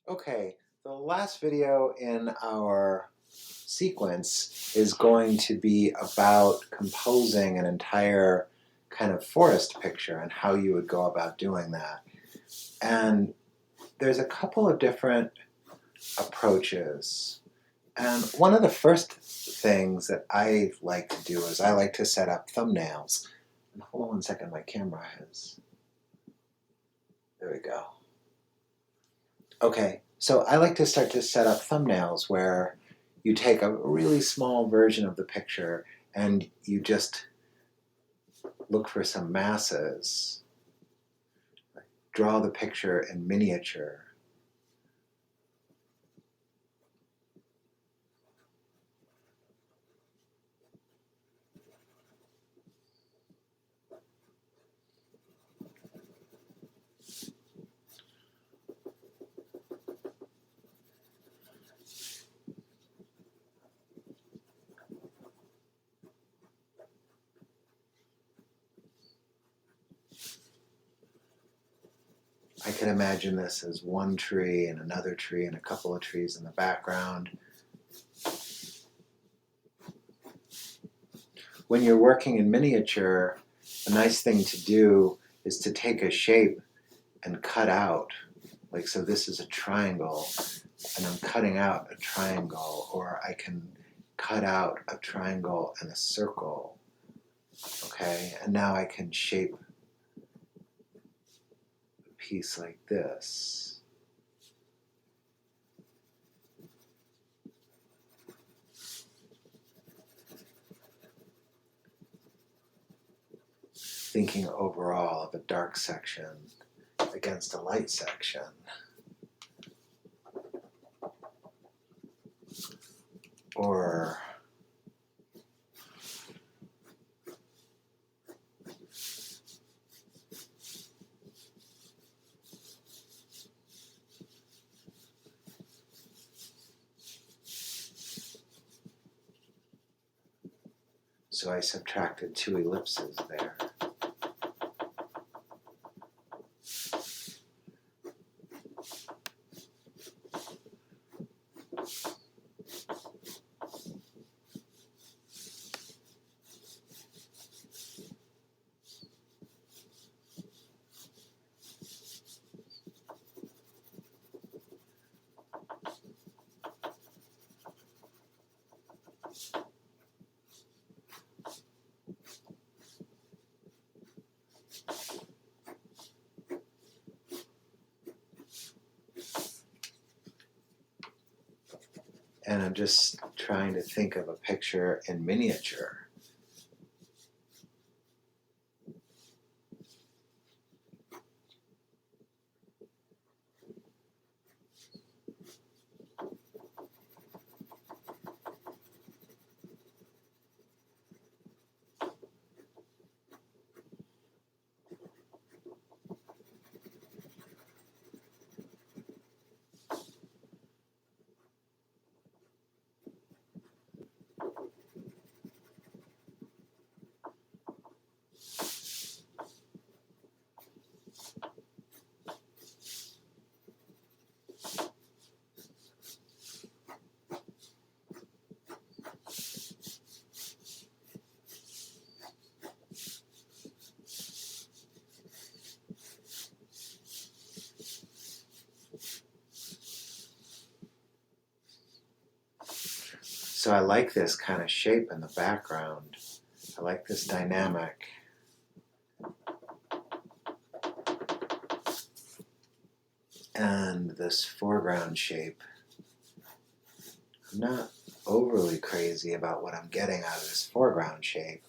Okay, the last video in our sequence is going to be about composing an entire kind of forest picture and how you would go about doing that. And there's a couple of different approaches. And one of the first things that I like to do is I like to set up thumbnails. And hold on one second, my camera has... There we go. Okay, so I like to start to set up thumbnails where you take a really small version of the picture and you just look for some masses, draw the picture in miniature. I can imagine this as one tree and another tree and a couple of trees in the background. When you're working in miniature, a nice thing to do is to take a shape and cut out. Like, so this is a triangle, and I'm cutting out a triangle, or I can cut out a triangle and a circle. Okay, and now I can shape a piece like this. Thinking overall of a dark section against a light section. Or so I subtracted 2 ellipses there. And I'm just trying to think of a picture in miniature. So I like this kind of shape in the background. I like this dynamic. And this foreground shape. I'm not overly crazy about what I'm getting out of this foreground shape.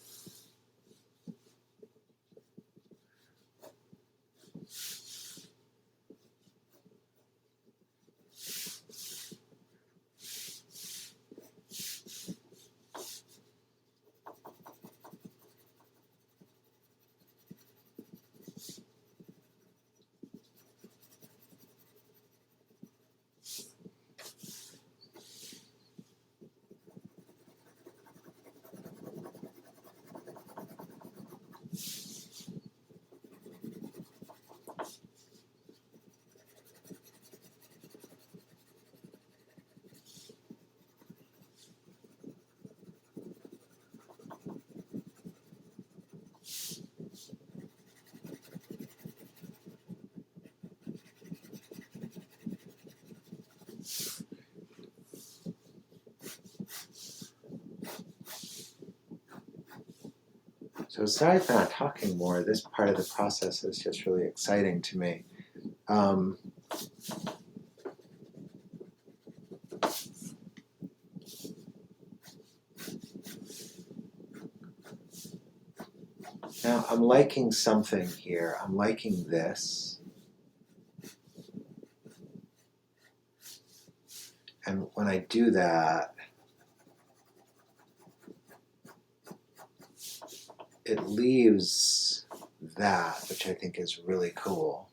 So aside from not talking more, this part of the process is just really exciting to me. Now I'm liking something here. I'm liking this. And when I do that, it leaves that, which I think is really cool.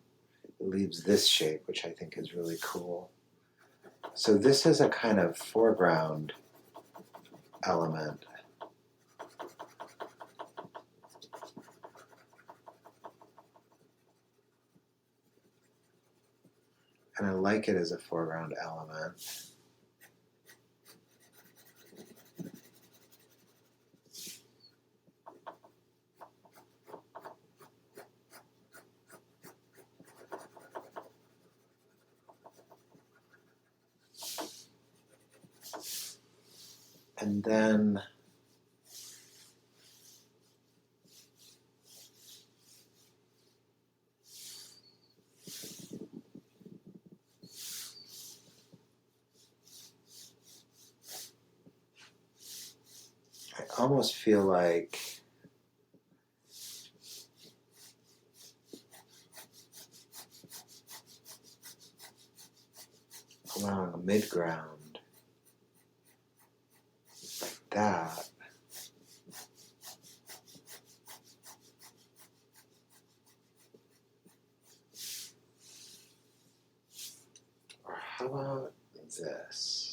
It leaves this shape, which I think is really cool. So this is a kind of foreground element. And I like it as a foreground element. And then I almost feel like allowing a mid-ground like that. Or how about this?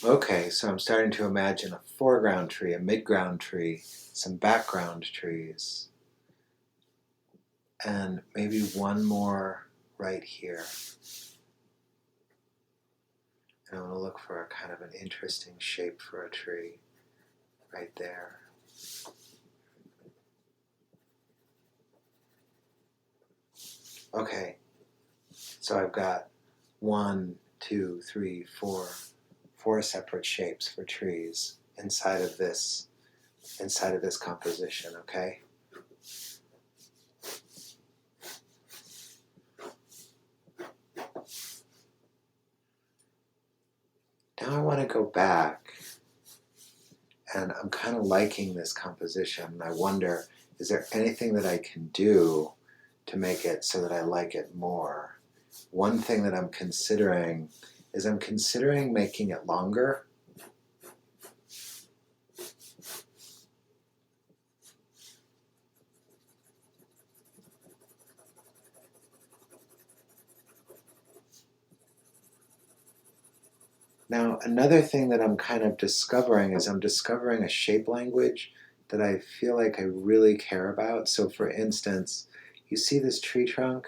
Okay, so I'm starting to imagine a foreground tree, a midground tree, some background trees, and maybe one more right here. And I'm going to look for a kind of an interesting shape for a tree right there. Okay, so I've got 1, 2, 3, 4 separate shapes for trees inside of this composition, okay? Now I want to go back, and I'm kind of liking this composition, and I wonder, is there anything that I can do to make it so that I like it more? One thing that I'm considering is making it longer. Now, another thing that I'm kind of discovering is I'm discovering a shape language that I feel like I really care about. So for instance, you see this tree trunk?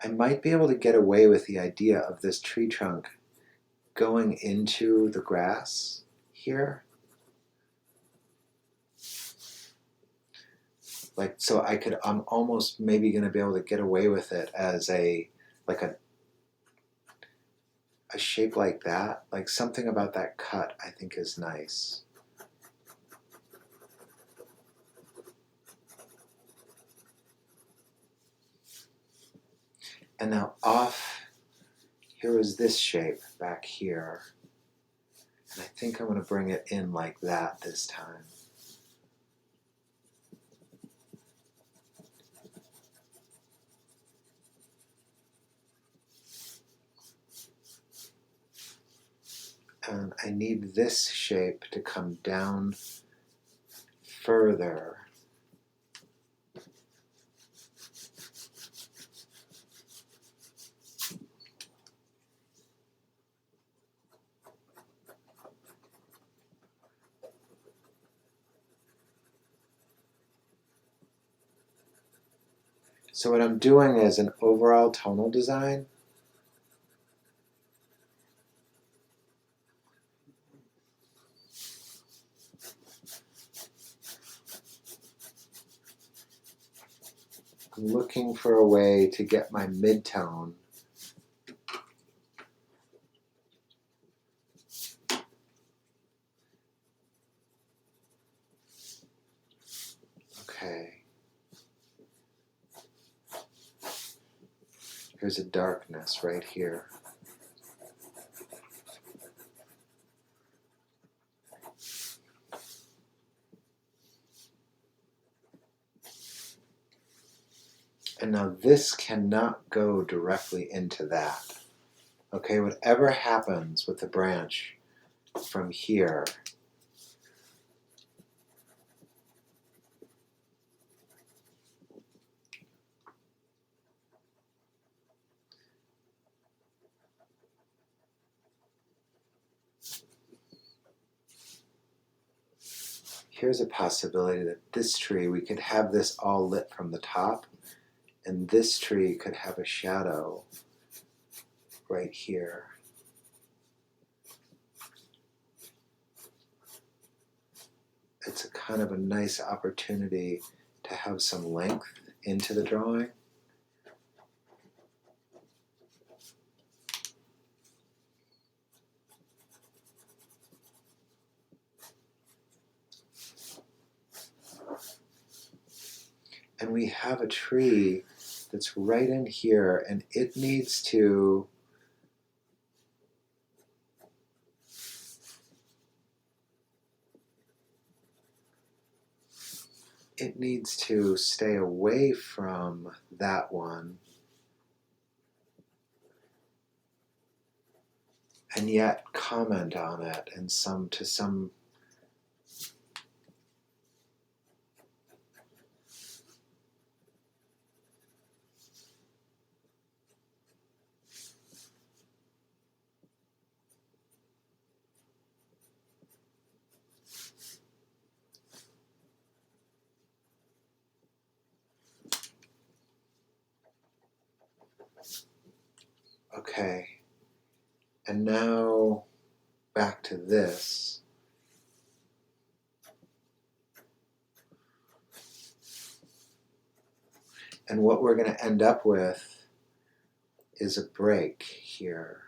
I might be able to get away with the idea of this tree trunk going into the grass here. Like, so I'm almost maybe going to be able to get away with it as a shape like that. Like something about that cut I think is nice. And now off, here was this shape back here. And I think I'm going to bring it in like that this time. And I need this shape to come down further. So what I'm doing is an overall tonal design. I'm looking for a way to get my midtone okay. Here's a darkness right here. And now this cannot go directly into that. Okay, whatever happens with the branch from here, here's a possibility that this tree, we could have this all lit from the top, and this tree could have a shadow right here. It's a kind of a nice opportunity to have some length into the drawing. And we have a tree that's right in here, and it needs to stay away from that one, and yet comment on it and to some okay. And now back to this. And what we're going to end up with is a break here.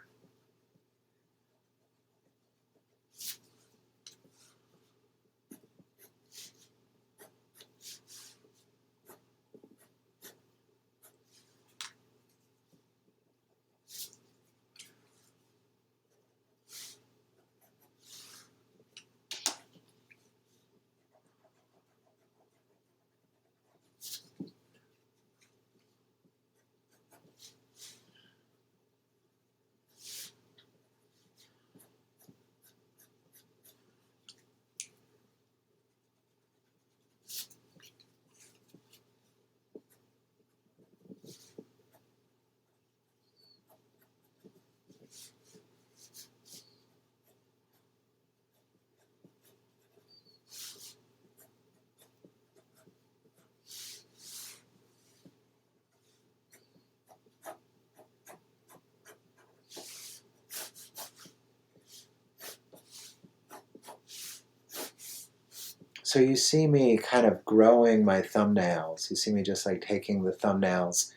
So you see me kind of growing my thumbnails. You see me just like taking the thumbnails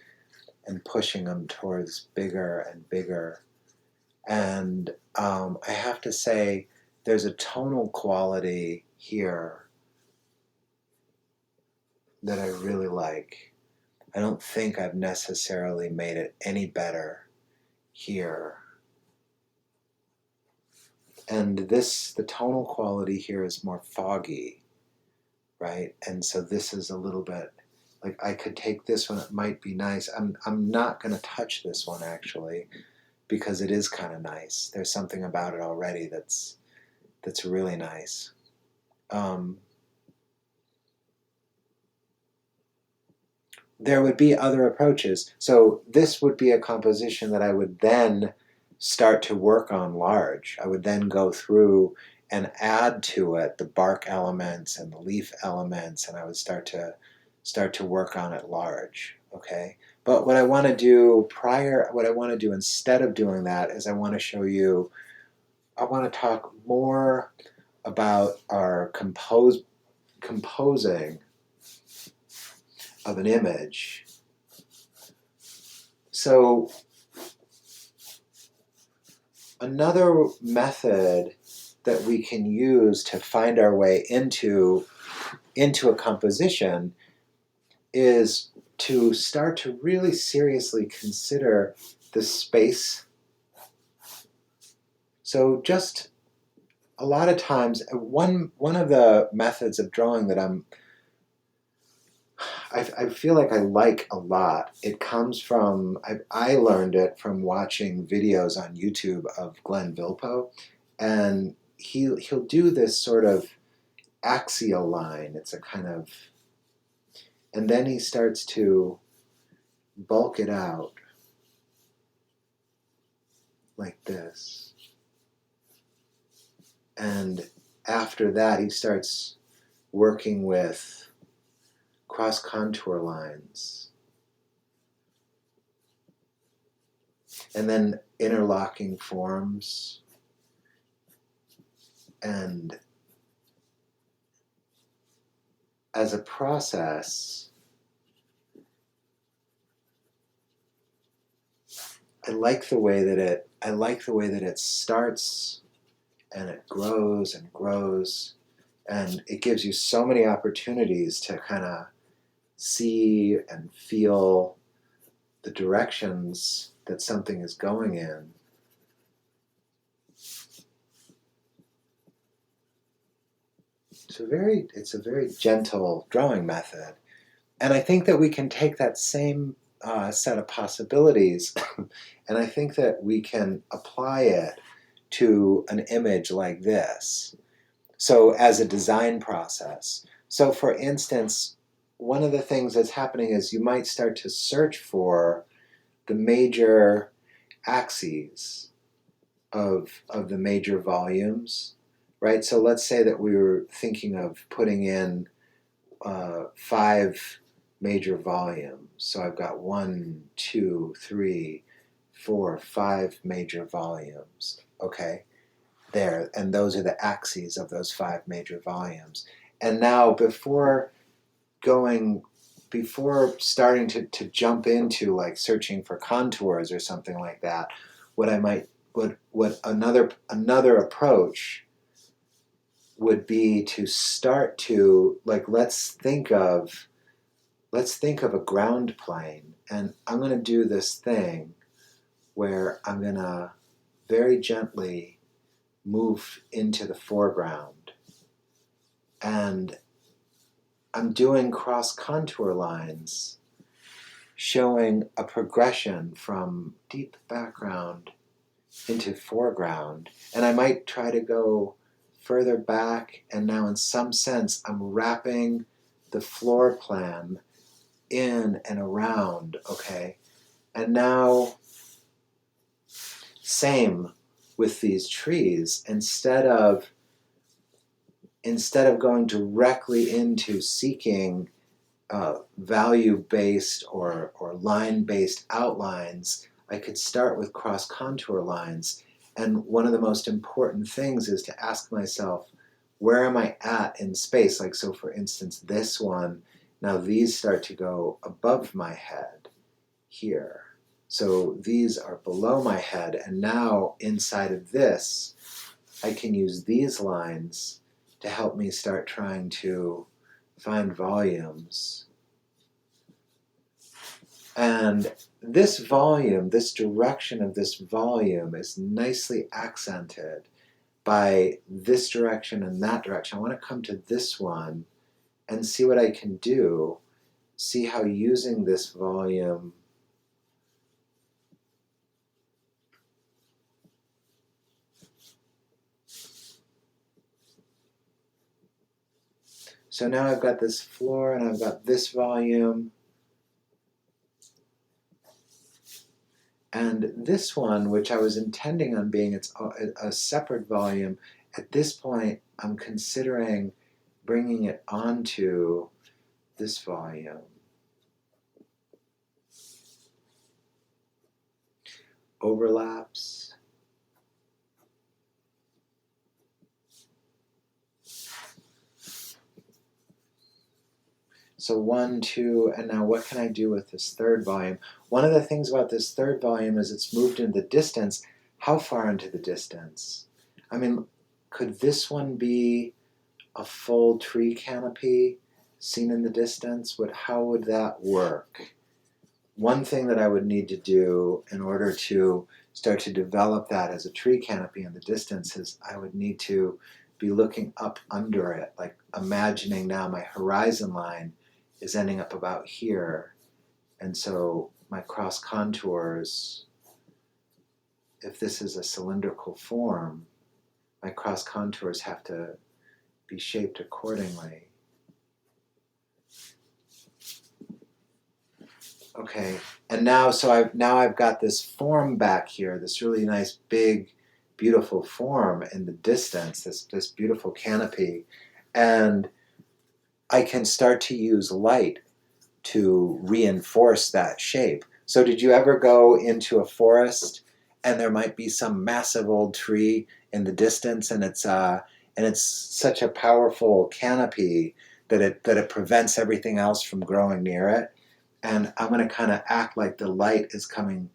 and pushing them towards bigger and bigger. And I have to say, there's a tonal quality here that I really like. I don't think I've necessarily made it any better here. And the tonal quality here is more foggy, right? And so this is a little bit, like I could take this one, it might be nice. I'm not going to touch this one actually, because it is kind of nice. There's something about it already that's really nice. There would be other approaches. So this would be a composition that I would then start to work on large. I would then go through and add to it the bark elements and the leaf elements, and I would start to work on it large. Okay. But what I want to do instead of doing that is I want to talk more about our composing of an image. So another method that we can use to find our way into a composition is to start to really seriously consider the space. So just a lot of times, one of the methods of drawing that I feel like I like a lot, it comes from, I learned it from watching videos on YouTube of Glenn Vilpo, and he'll do this sort of axial line. It's a kind of, and then he starts to bulk it out like this. And after that, he starts working with cross contour lines. And then interlocking forms. And as a process, I like the way that it starts and it grows and grows, and it gives you so many opportunities to kind of see and feel the directions that something is going in. It's a very gentle drawing method. And I think that we can take that same set of possibilities and I think that we can apply it to an image like this. So as a design process. So for instance, one of the things that's happening is you might start to search for the major axes of the major volumes, right? So let's say that we were thinking of putting in 5 major volumes. So I've got 1, 2, 3, 4, 5 major volumes. Okay, there, and those are the axes of those 5 major volumes. And now before starting to jump into like searching for contours or something like that, what another approach would be to start to, like, let's think of a ground plane, and I'm going to do this thing where I'm going to very gently move into the foreground, and I'm doing cross contour lines showing a progression from deep background into foreground, and I might try to go further back, and now in some sense I'm wrapping the floor plan in and around, okay? And now, same with these trees. Instead of going directly into seeking value-based or line-based outlines, I could start with cross-contour lines. And one of the most important things is to ask myself, where am I at in space? Like, so for instance, this one, now these start to go above my head here. So these are below my head, and now inside of this, I can use these lines to help me start trying to find volumes. And this volume, this direction of this volume is nicely accented by this direction and that direction. I want to come to this one and see what I can do, see how using this volume so now I've got this floor and I've got this volume. And this one, which I was intending on being a separate volume, at this point I'm considering bringing it onto this volume. Overlaps. So 1, 2, and now what can I do with this third volume? One of the things about this third volume is it's moved into the distance. How far into the distance? I mean, could this one be a full tree canopy seen in the distance? How would that work? One thing that I would need to do in order to start to develop that as a tree canopy in the distance is I would need to be looking up under it, like imagining now my horizon line is ending up about here, and so my cross contours, if this is a cylindrical form, my cross contours have to be shaped accordingly. Okay, and now I've got this form back here, this really nice big beautiful form in the distance, this beautiful canopy, and I can start to use light to reinforce that shape. So did you ever go into a forest and there might be some massive old tree in the distance, and it's such a powerful canopy that it prevents everything else from growing near it? And I'm going to kind of act like the light is coming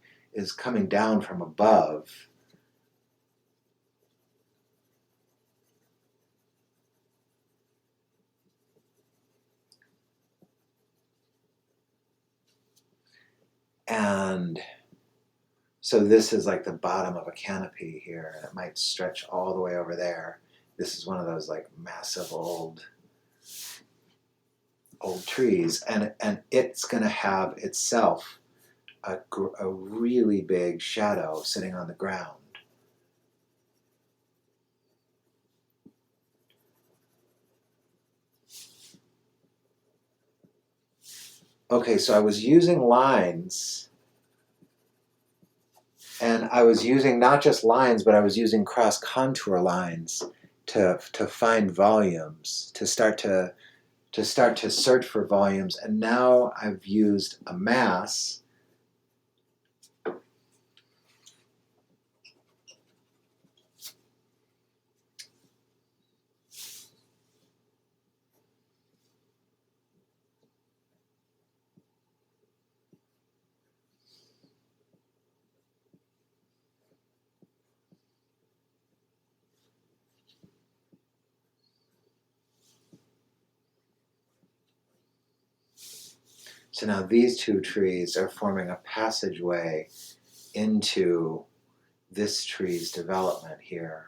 down from above. And so this is like the bottom of a canopy here, and it might stretch all the way over there. This is one of those like massive old trees, and it's going to have itself a really big shadow sitting on the ground. Okay, so I was using lines, and I was using not just lines, but I was using cross contour lines to find volumes, to start to search for volumes. And now I've used a mass. So now these two trees are forming a passageway into this tree's development here.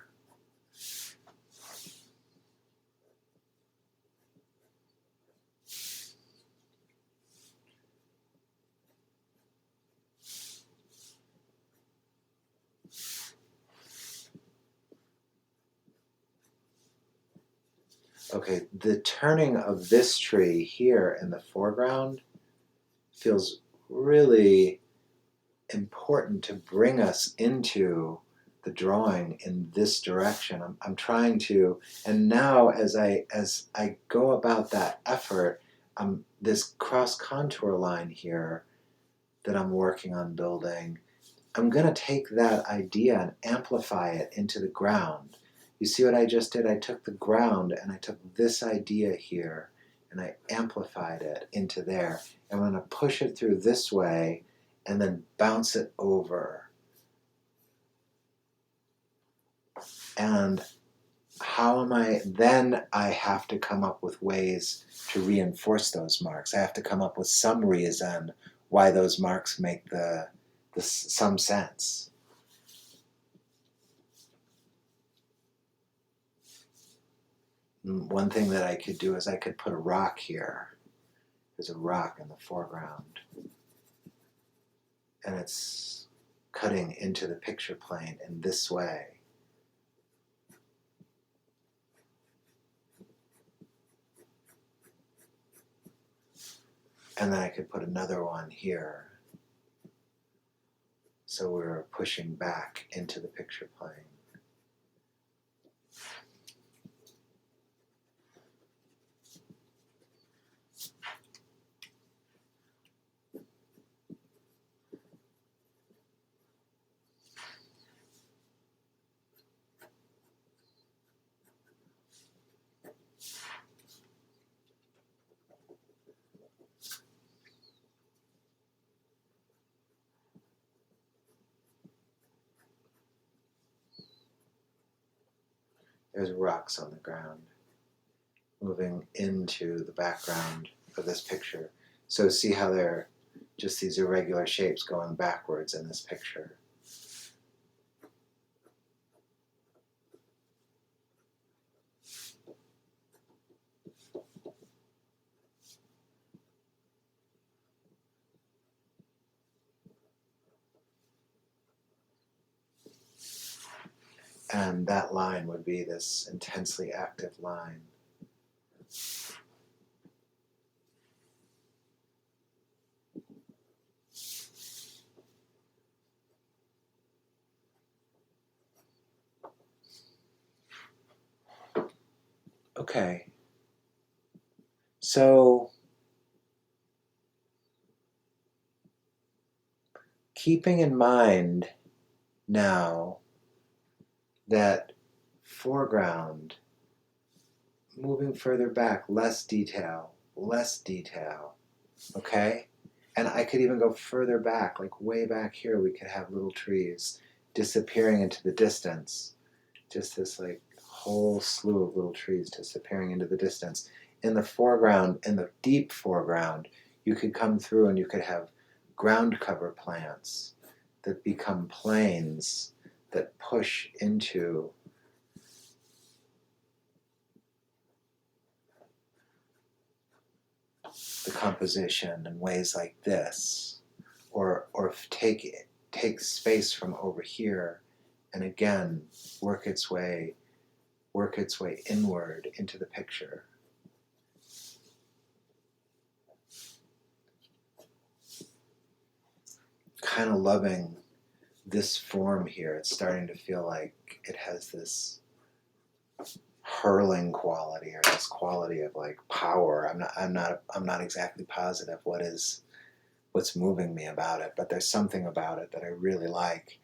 Okay, the turning of this tree here in the foreground feels really important to bring us into the drawing in this direction. I'm trying to, and now as I go about that effort, this cross contour line here that I'm working on building, I'm going to take that idea and amplify it into the ground. You see what I just did? I took the ground and I took this idea here and I amplified it into there. And I'm going to push it through this way and then bounce it over. And how am I, then I have to come up with ways to reinforce those marks. I have to come up with some reason why those marks make some sense. One thing that I could do is I could put a rock here. There's a rock in the foreground. And it's cutting into the picture plane in this way. And then I could put another one here. So we're pushing back into the picture plane. There's rocks on the ground moving into the background of this picture. So see how they're just these irregular shapes going backwards in this picture. And that line would be this intensely active line. Okay. So keeping in mind now that foreground, moving further back, less detail, okay? And I could even go further back, like way back here, we could have little trees disappearing into the distance. Just this like whole slew of little trees disappearing into the distance. In the foreground, in the deep foreground, you could come through and you could have ground cover plants that become planes that push into the composition in ways like this, or take space from over here and again work its way inward into the picture. Kind of loving this form here. It's starting to feel like it has this hurling quality, or this quality of like power. I'm not exactly positive what's moving me about it, but there's something about it that I really like.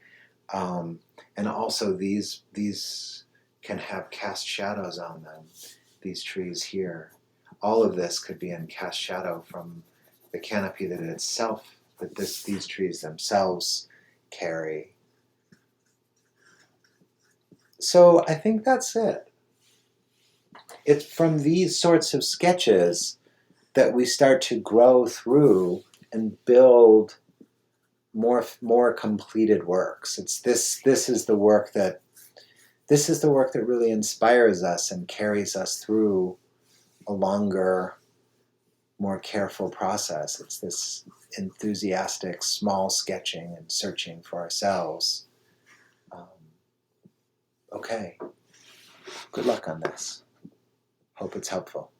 And also these can have cast shadows on them. These trees here, all of this could be in cast shadow from the canopy that these trees themselves carry. So I think that's it. It's from these sorts of sketches that we start to grow through and build more completed works. It's this is the work that really inspires us and carries us through a longer, more careful process. It's this enthusiastic, small sketching and searching for ourselves. Okay, good luck on this. Hope it's helpful.